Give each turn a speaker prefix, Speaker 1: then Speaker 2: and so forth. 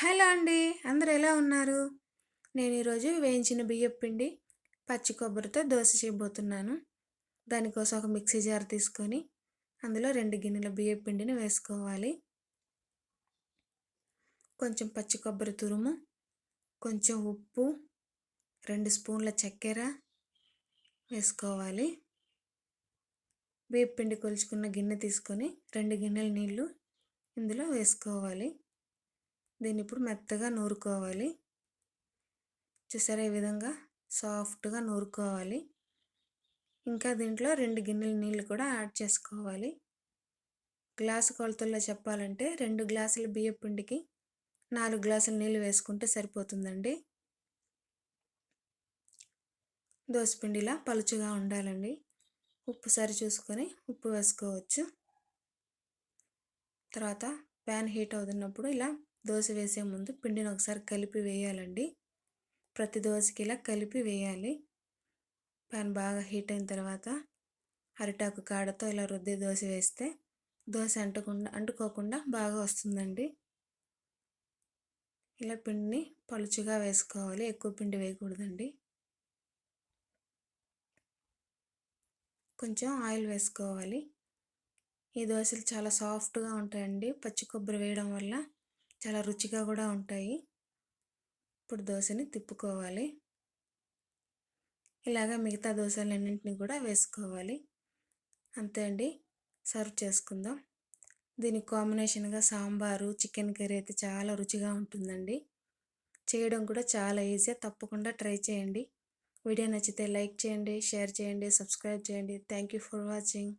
Speaker 1: Hello అండి. అందరూ ఎలా ఉన్నారు? నేను ఈరోజు వేయించిన బియ్యపు పిండి, పచ్చి కొబ్బరితో దోస చేయబోతున్నాను. దానికోసం ఒక మిక్సీ జార్ తీసుకొని అందులో 2 గిన్నెల బియ్యపు పిండిని వేసుకోవాలి. కొంచెం పచ్చి కొబ్బరి తురుము, కొంచెం ఉప్పు, 2 స్పూన్ల చక్కెర వేసుకోవాలి. బియ్యపు పిండి కొలుచుకున్న గిన్నె తీసుకొని 2 గిన్నెల నీళ్ళు ఇందులో వేసుకోవాలి. దీన్ని ఇప్పుడు మెత్తగా నూరుకోవాలి. చూసారా, ఈ విధంగా సాఫ్ట్గా నూరుకోవాలి. ఇంకా దీంట్లో 2 గిన్నెల నీళ్ళు కూడా యాడ్ చేసుకోవాలి. గ్లాసు కొలతల్లో చెప్పాలంటే 2 గ్లాసుల బియ్యపు పిండికి 4 గ్లాసుల నీళ్ళు వేసుకుంటే సరిపోతుందండి. దోసపిండిలా పలుచగా ఉండాలండి. ఉప్పు సరి చూసుకొని ఉప్పు వేసుకోవచ్చు. తర్వాత ప్యాన్ హీట్ అవుతున్నప్పుడు ఇలా దోశ వేసే ముందు పిండిని ఒకసారి కలిపి వేయాలండి. ప్రతి దోశకి ఇలా కలిపి వేయాలి. ప్యాన్ బాగా హీట్ అయిన తర్వాత అరిటాకు కాడతో ఇలా రుద్ది దోశ వేస్తే దోశ అంటుకోకుండా బాగా వస్తుందండి. ఇలా పిండిని పలుచుగా వేసుకోవాలి, ఎక్కువ పిండి వేయకూడదండి. కొంచెం ఆయిల్ వేసుకోవాలి. ఈ దోశలు చాలా సాఫ్ట్గా ఉంటాయండి. పచ్చి కొబ్బరి వేయడం వల్ల చాలా రుచిగా కూడా ఉంటాయి. ఇప్పుడు దోశని తిప్పుకోవాలి. ఇలాగా మిగతా దోశలన్నింటినీ కూడా వేసుకోవాలి. అంతే అండి, సర్వ్ చేసుకుందాం. దీనికి కాంబినేషన్గా సాంబారు, చికెన్ కర్రీ అయితే చాలా రుచిగా ఉంటుందండి. చేయడం కూడా చాలా ఈజీ. తప్పకుండా ట్రై చేయండి. వీడియో నచ్చితే లైక్ చేయండి, షేర్ చేయండి, సబ్స్క్రైబ్ చేయండి. Thank you for watching.